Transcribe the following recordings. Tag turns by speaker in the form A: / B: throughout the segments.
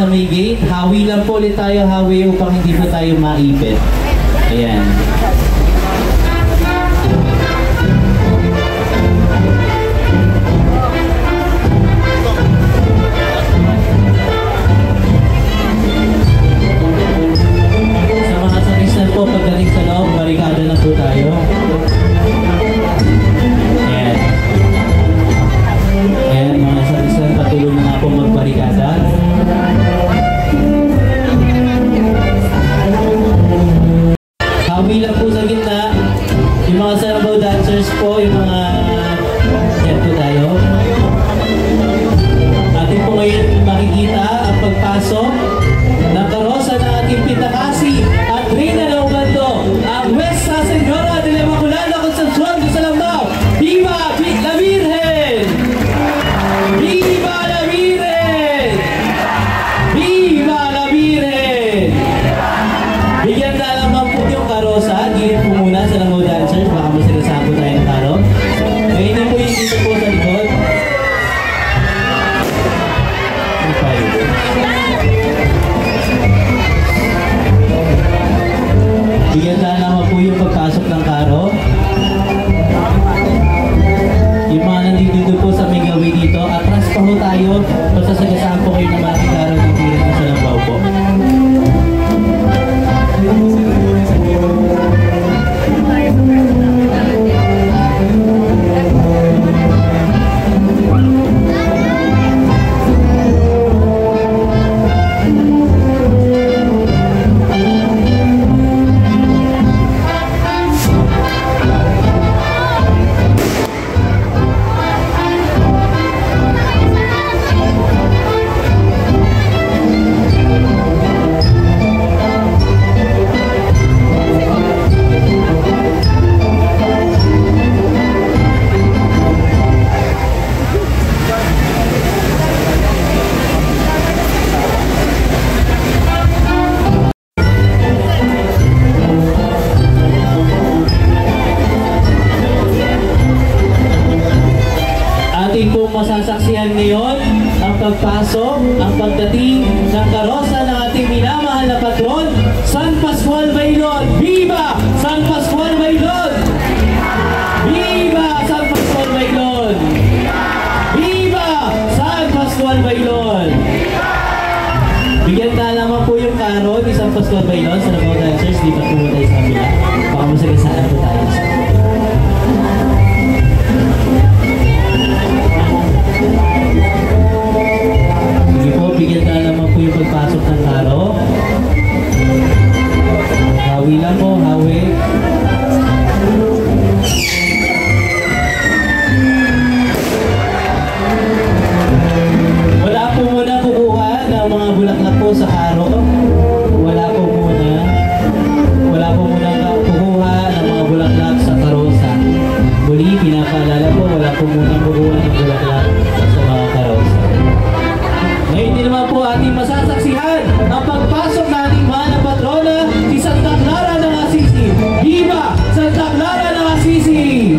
A: sa may gate. Hawi lang po ulit tayo, hawi upang hindi po tayo maipit. Ayan. Sa mga sakristan po, pagdating sa loob, barikada na po tayo. Ayan. Ayan, mga sakristan, patuloy na nga po magbarikada. Hawi lang po sa gitna. Yung mga Sarabaw dancers po, yung mga yan po tayo. Atin po ngayon makikita ang pagpasok ng karosa ng ating Pitakasi at Reyna ng Ubando, ang Nuestra Señora de la Inmaculada Concepción de Salambao. Viva la Virgen! Viva la Virgen! Viva la Virgen! Bigyan na naman po yung karosa. Gilid po muna sa Sarabaw dancers. Baka masalasahan po tayo ng karo. Ngayon po yung dito po sa likod. Bigyan na naman po yung pagpasok ng karo. Yung mga nandito po sa may gawi dito, atras pa po tayo. Masasagasaan po kayo ng malaking karo ng gilid ng Salambao po. Masasaksihan ngayon ang pagpasok, ang pagdating ng karosa ng ating minamahal na patron, San Pascual Bailon. Viva San Pascual Bailon! Viva San Pascual Bailon! Viva San Pascual Bailon! Bigyan na naman po yung karo ni San Pascual Bailon sa Sarabaw dancers. Di pa po tayo sa kabila. Baka masagasaan po tayo. Sige po, bigyan na naman po yung pagpasok ng karo. Hawi lang po, hawi. Wala po muna kukuha ng mga bulaklak po sa karo. Wala po muna. Wala po muna kukuha ng mga bulaklak sa karosa. Muli, pinapaalala po, wala po muna kukuha ng bulaklak sa mga karosa. Ngayon din naman po ating masasaksihan ang pagpasok na ating mahal na patrona, si Santa Clara ng Assisi. Viva Santa Clara ng Assisi!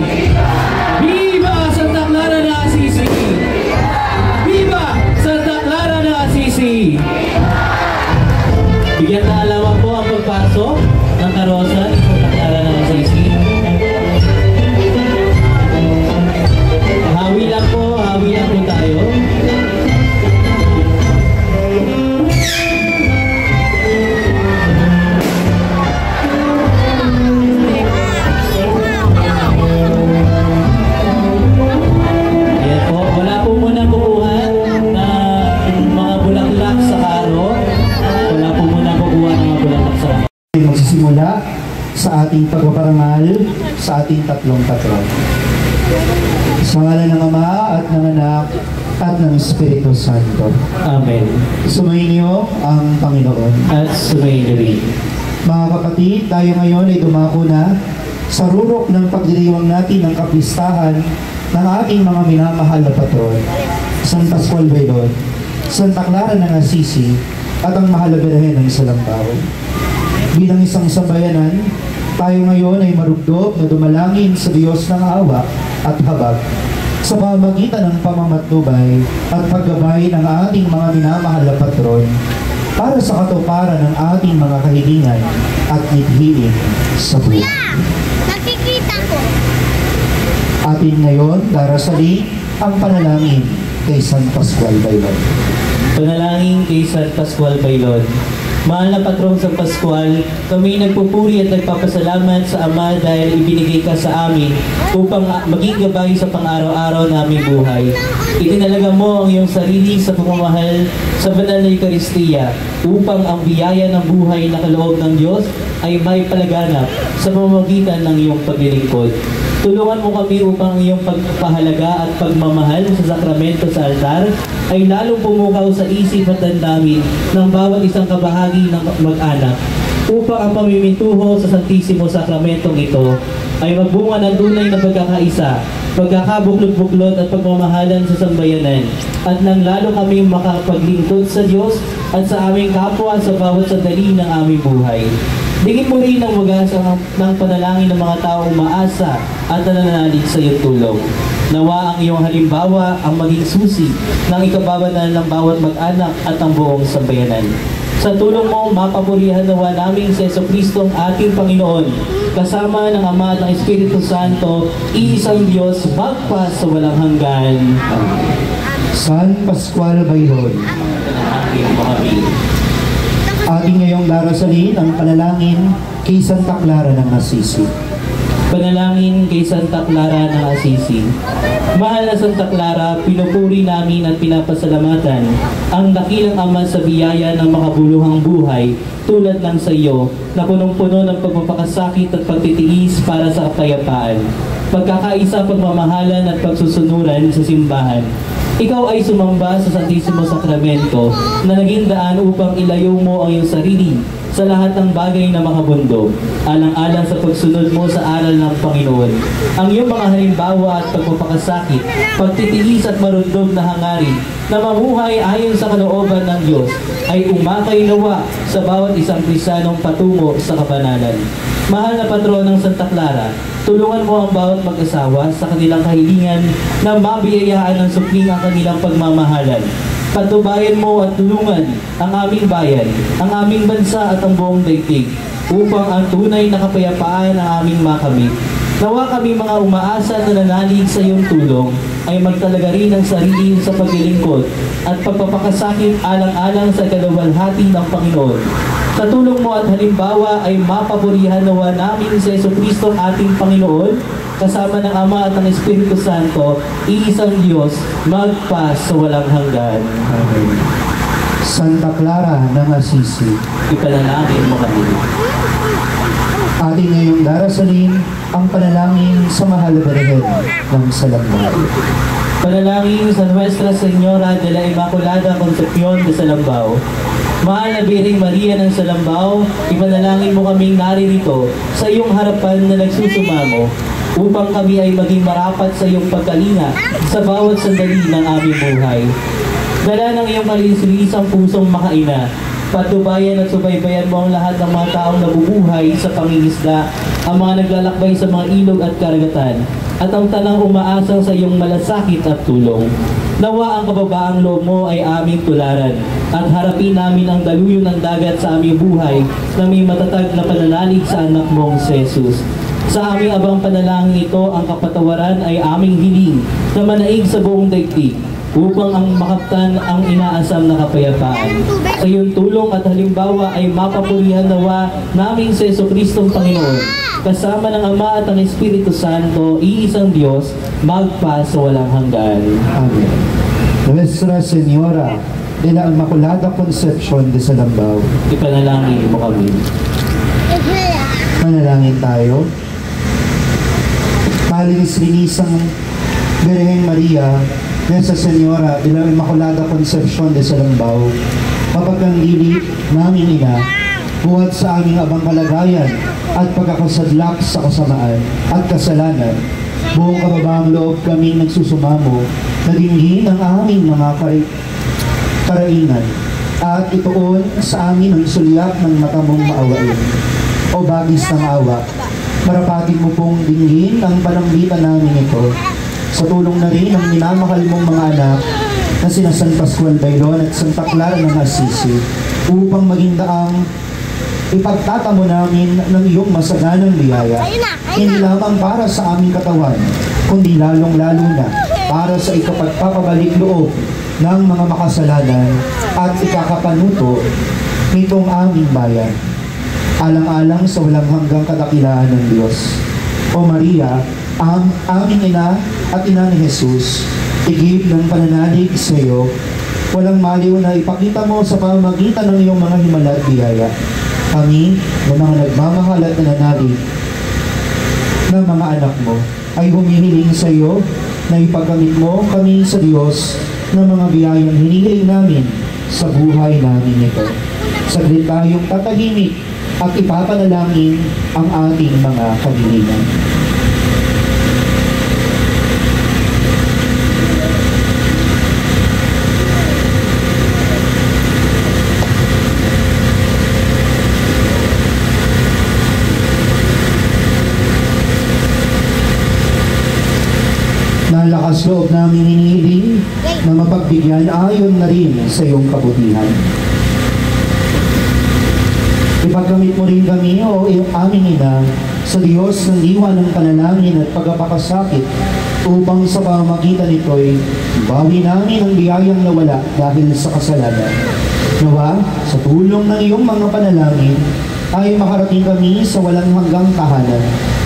A: Viva Santa Clara ng Assisi! Viva Santa Clara ng Assisi! Bigyan na alaman po ang pagpasok ng karosa ni Santa Clara ng Assisi. Hawi lang po tayo.
B: Magsisimula sa ating pagpaparangal sa ating tatlong patron. Sa ngalan ng Ama at ng Anak at ng Espiritu Santo.
A: Amen.
B: Sumainyo ang Panginoon.
A: At sumainyo rin.
B: Mga kapatid, tayo ngayon ay dumako na sa rurok ng pagdiriwang natin ng kapistahan ng ating mga minamahal na patron, San Pascual Bailon, Santa Clara ng Assisi, at ang mahal na Birhen ng Salambao. Bilang isang sambayanan, tayo ngayon ay marugdog na dumalangin sa Diyos ng awa at habag sa pamamagitan ng pamamatnubay at paggabay ng ating mga minamahal na patron, para sa katuparan ng ating mga kahilingan at mithiin sa buhay.
C: Nakikita ko.
B: Atin ngayon darasalin ang panalangin kay San Pascual Baylon.
A: Panalangin kay San Pascual Baylon. Mahal na Patron San Pascual, kami nagpupuri at nagpapasalamat sa Ama dahil ibinigay ka sa amin upang maging gabay sa pang-araw-araw naming buhay. Itinalaga mo ang iyong sarili sa pamamahal sa banal na Eucharistia upang ang biyaya ng buhay na kaloob ng Diyos ay may palaganap sa pamamagitan ng iyong paglilingkod. Tulungan mo kami upang iyong pagpahalaga at pagmamahal sa sakramento sa altar ay lalong pumukaw sa isip at damdamin ng bawat isang kabahagi ng mag-anak upang ang pamimintuho sa Santisimo Sakramentong ito ay magbunga ng tunay na pagkakaisa, pagkakabuklod-buklod at pagmamahalan sa sambayanan at nang lalo kami makapaglingkod sa Diyos at sa aming kapwa sa bawat sandali ng aming buhay. Digin mo rin ang wagas ng panalangin ng mga tao umaasa at nananalig sa iyong tulong. Nawa ang iyong halimbawa ang maging susi ng ikababanal ng bawat mag-anak at ang buong sambayanan. Sa tulong mo, mapapurihan nawa namin si Jesucristo ang ating Panginoon, kasama ng Ama at ng Espiritu Santo, iisang Diyos, magpa sa walang hanggan.
B: San Pascual Baylon.
A: Panalangin mo kami.
B: Ating ngayong darasalin ang panalangin kay Santa Clara ng Assisi.
A: Panalangin kay Santa Clara ng Assisi. Mahal na Santa Clara, pinupuri namin at pinapasalamatan ang dakilang Ama sa biyaya ng makabuluhang buhay tulad ng sa iyo na punong-puno ng pagpapakasakit at pagtitiis para sa kapayapaan, pagkakaisa, pagmamahalan at pagsusunuran sa simbahan. Ikaw ay sumamba sa Santisimo Sakramento na naging daan upang ilayo mo ang iyong sarili sa lahat ng bagay na makabundo, alang-alang sa pagsunod mo sa aral ng Panginoon. Ang iyong mga halimbawa at pagpapakasakit, pagtitiis at marundog na hangarin na mamuhay ayon sa kalooban ng Diyos ay umakay nawa sa bawat isang Kristiyanong patungo sa kabanalan. Mahal na Patron ng Santa Clara, tulungan mo ang bawat mag-asawa sa kanilang kahilingan na mabiyayaan ng supling ang kanilang pagmamahalan. Patubayan mo at tulungan ang aming bayan, ang aming bansa at ang buong daigdig upang ang tunay na kapayapaan ang aming makamit. Nawa kami mga umaasa na nanalig sa iyong tulong ay magtalaga rin ng sarili sa paglilingkod at pagpapakasakit alang-alang sa kaluwalhati ng Panginoon. Sa tulong mo at halimbawa ay mapapurihan nawa namin si Jesucristo ating Panginoon, kasama ng Ama at ng Espiritu Santo, iisang Diyos, magpa sa walang hanggan.
B: Amen. Santa Clara ng Assisi.
A: Ipanalangin mo kami.
B: Ating ngayong darasalin ang panalangin sa mahal na Birhen ng Salambao.
A: Panalangin sa Nuestra Señora de la Inmaculada Concepcion de Salambao. Mahal na Birheng Maria ng Salambao, ipanalangin mo kaming naririto sa iyong harapan na nagsusumamo upang kami ay maging marapat sa iyong pagkalinga sa bawat sandali ng aming buhay. Dala ng iyong malinis-linisang pusong makaina, patubayan at subaybayan mo ang lahat ng mga taong nabubuhay sa pangingisda, ang mga naglalakbay sa mga ilog at karagatan, at ang tanang umaasang sa iyong malasakit at tulong. Nawa ang kababaang loob mo ay aming tularan at harapin namin ang daluyo ng dagat sa aming buhay na may matatag na pananalig sa anak mong si Jesus. Sa aming abang panalangin ito, ang kapatawaran ay aming hiling na manaig sa buong daigdig upang ang makaptan ang inaasam na kapayapaan. Sa iyong tulong at halimbawa ay mapapurihan nawa naming si Jesucristong Panginoon, kasama ng Ama at ng Espiritu Santo, iisang Diyos, magpa sa walang hanggan.
B: Amen. Nuestra Señora de la Inmaculada Concepcion de Salambao.
A: Ipanalangin mo kami.
B: Manalangin tayo. Malinis-linisang Birheng Maria, Nuestra Señora de la Inmaculada Concepcion de Salambao, mapagkanggili namin ina, buhat sa aming abang kalagayan at pagkakasadlak sa kasamaan at kasalanan, buong kababaang loob kaming nagsusumamo, naginghin ang aming mga karainan, at ituon sa amin ang sulyak ng mata mong maawain. O bagis ng awa, marapatin mo pong dinggin ang panambitan namin ito, sa tulong na rin ng minamahal mong mga anak na sina San Pascual Baylon at Santa Clara ng Assisi. upang maging daang ipagtatamo namin ng iyong masaganang biyaya, hindi lamang para sa aming katawan, kundi lalong-lalo na para sa ikapagpapabalik loob ng mga makasalanan at ikakapanuto nitong aming bayan. Alang-alang sa walang hanggang kadakilaan ng Diyos. O Maria, ang aming ina at ina ni Jesus, igib ng pananalig sa iyo, walang maliw na ipakita mo sa pamamagitan ng iyong mga himala at biyaya. Kami, na mga nagmamahal at nananalig ng mga anak mo, ay humihiling sa iyo na ipagkamit mo kami sa Diyos ng mga biyayang hinihiling namin sa buhay namin ito. Saglit tayong tatahimik at ipapanalangin ang ating mga kahilingan. Nalakas loob namin hinihiling na mapagbigyan ayon na rin sa iyong kabutihan. Ipagkamit mo rin kami, o aming ina, sa Diyos ng diwa ng panalangin at pagpapakasakit upang sa pamamagitan nito'y bawi namin ang biyayang nawala dahil sa kasalanan. Nawa, sa tulong ng iyong mga panalangin, ay makarating kami sa walang hanggang tahanan.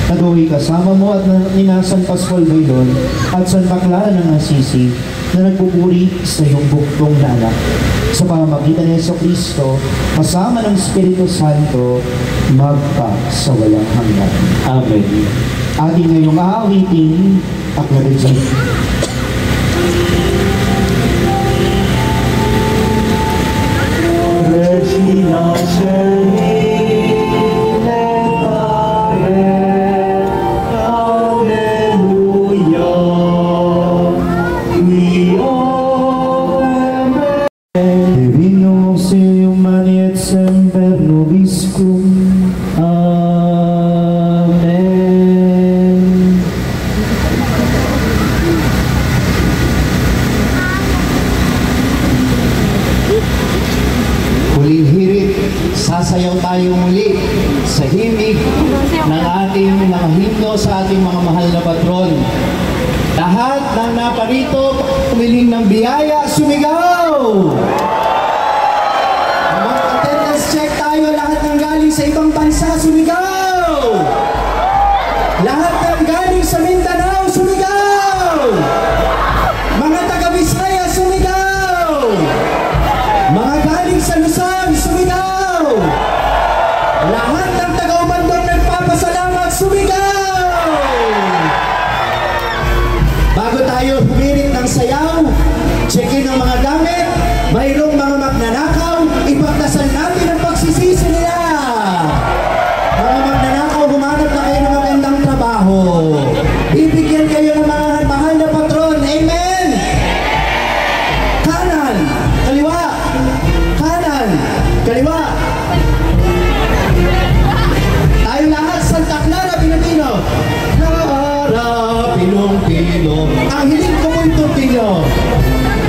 B: Nagaway kasama mo at nina San Pascual Baylon at San Baclaran ng Assisi na nagpupuri sa iyong buktong na anak. Sa pamamagitan ni Jesucristo, kasama ng Espiritu Santo, magpa sa walang hanggan.
A: Amen.
B: Ating ngayong aawitin, Acknowledging.
A: Regina Coeli,
B: Divino Auxilium Mani et Semper Nobiscum.
A: Amen.
D: Huling hirit, sasayaw tayo muli sa himig ng ating mga himno sa ating mga mahal na patron. Lahat ng naparito, humiling ng biyaya, sumigaw! Mag-attendance check tayo, lahat ng galing sa ibang bansa, sumigaw! Lahat ng galing sa Mindanao, sumigaw! Mga taga-Bisaya, sumigaw! Mga galing sa Luzon, sumigaw! Lahat ng taga-Ubandong nagpapasalamat, sumigaw! Bago tayo humirit ng sayaw, checkin ang mga gamit, mayroong mga magnanakaw, ipagdasal natin ang pagsisisi nila. Mga magnanakaw, humanap na kayo ng magandang trabaho. Bibigyan kayo ng mga mahal na patron. Amen! Kanan, kaliwa, kanan, kaliwa. Tayo lahat, Santa Clara, Pilipino. Clara, Pilong-Pilo. Ang hiling ko po'y tutilyo.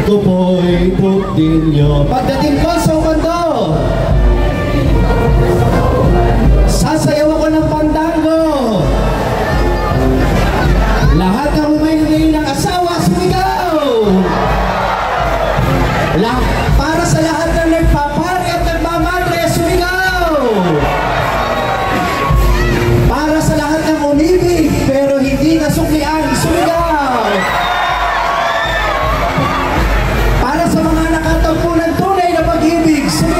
D: Tupoy, tutilyo. Pagdating ko sa Ubando, sasayaw ako ng pandango. Lahat ng humihingi ng asawa, sumigaw. Para sa lahat ng nagpapari at nagmamadre, sumigaw. Para sa lahat ng umibig pero hindi nasuklian, sumigaw. Para sa mga nakatagpo ng tunay na pag-ibig, sumigaw.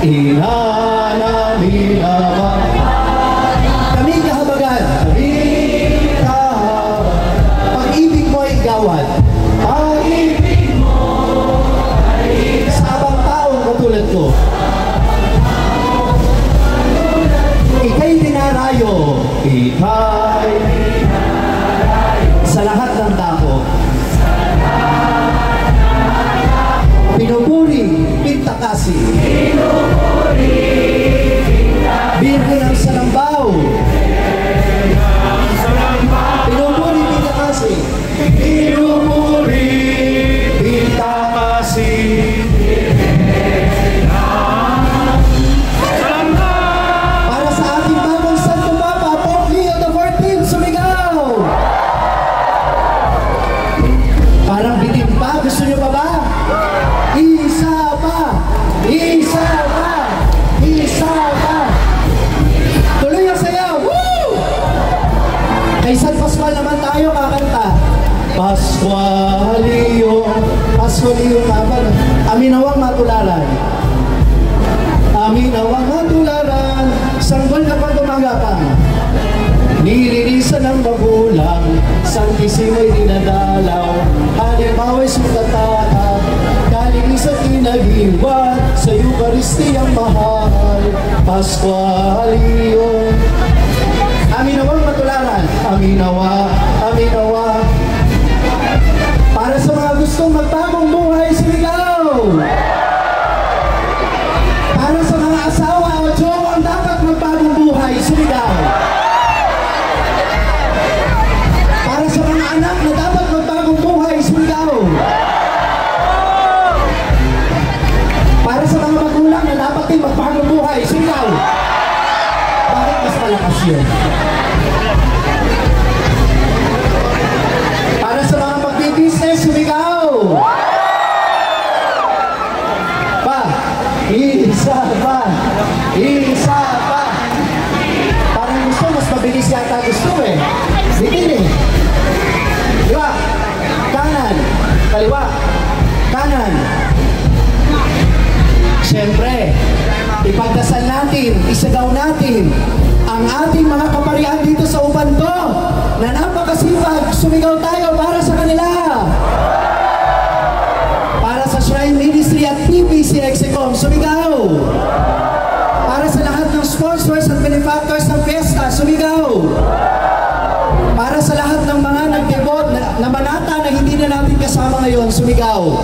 D: ina namin ama. Kami kahabagan, pag-ibig mo ay gawad. Pag-ibig mo ay sa abang taong katulad ko. Ika'y dinarayo, sa lahat ng tao. Pinupuri, pintakasi. Birhen ng Salambaw. Pinupuri, pintakasi. Pinupuri, pintakasi. Para sa ating bagong Santo Papa, Pope Leo XIV, sumigaw! Parang bitin pa, gusto niyo pa ba? Isa pa! Isa pa! Isa pa! Tuloy ang sayaw! Woo! Kay San Pascual naman tayo kakanta. Pascualio, Pascualio naman. Aminawang matularan. Aminawang matularan. Sanggol kapag gumagapang. Nilinisan ng magulang, Santisimo'y dinadalaw, halimbawa'y sukatakap, kalinisan inagiwan, sa Eucharistiyang mahal, Pascualio. Aminawang matularan, aminawa, aminawa. Para sa mga gustong magbagong buhay, sumigaw! Para sa mga asawa o jowang dapat magbagong buhay, sumigaw! Para sa mga anak na dapat magbagong buhay, sumigaw! Para sa mga magulang na dapat din magbagong buhay, sumigaw! Bakit mas malakas yun? Para sa mga magbi-business, sumigaw! Pa! Isa pa! Isa pa! Parang gusto, mas mabilis yata gusto eh. Bitin eh. Diba? Kanan. Kaliwa. Kanan. Siyempre, ipagdasal natin, isagaw natin ang ating mga kaparihan dito sa Ubanto na napakasipag, sumigaw tayo para sa kanila. Para sa Shrine Ministry at PPC Execom, sumigaw. Para sa lahat ng sponsors at benefactors ng Fiesta, sumigaw. Para sa lahat ng mga nagdebot na manata na hindi na natin kasama ngayon, sumigaw.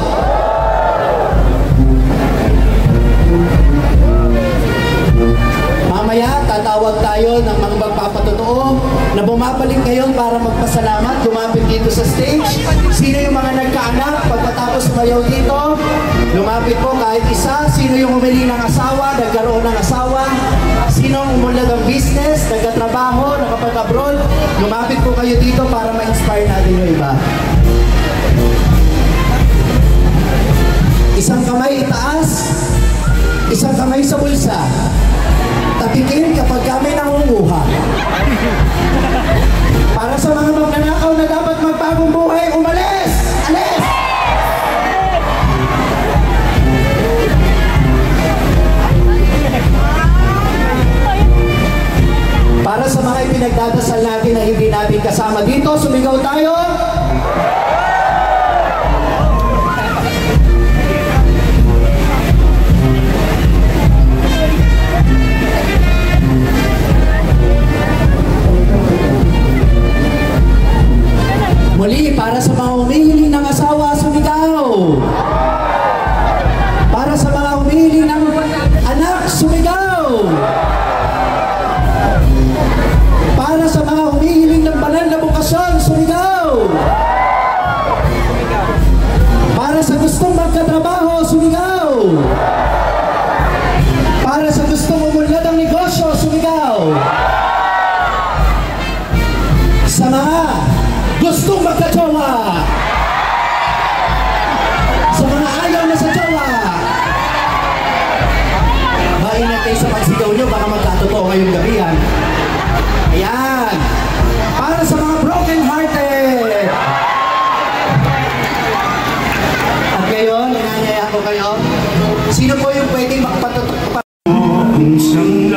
D: Mamaya, tatawag tayo ng mga magpapatotoo na bumabalik ngayon para magpasalamat, lumapit dito sa stage. Sino yung mga nagkaanak pagkatapos sumayaw dito? Lumapit po kahit isa. Sino yung umili ng asawa, nagkaroon ng asawa? Sino ang umunlad ng business, nagkatrabaho, nakapag-abroad? Lumapit po kayo dito para ma-inspire natin yung iba. Isang kamay itaas, isang kamay sa bulsa. Tapikin kapag kami nangunguha. Para sa mga magnanakaw na dapat magbagong buhay, umalis! Alis! Para sa mga ipinagdadasal natin na hindi natin kasama dito, sumigaw tayo! Muli, para sa mga humihiling ng asawa, sumigaw. Para sa mga humihiling ng anak, sumigaw. Para sa mga humihiling ng banal na bukasyon, sumigaw. Para sa gustong magkatrabaho, sumigaw. Para sa gustong umunlad ang negosyo, sumigaw. Sa mga gustong magka-jowa, sa mga ayaw na sa jowa, maingat kayo sa pagsigaw nyo, baka magkatotoo ngayong gabi yan. Ayan. Para sa mga broken hearted. At ngayon, inanyaya ko kayo, sino po yung pwedeng magpatotoo
E: Kung siyang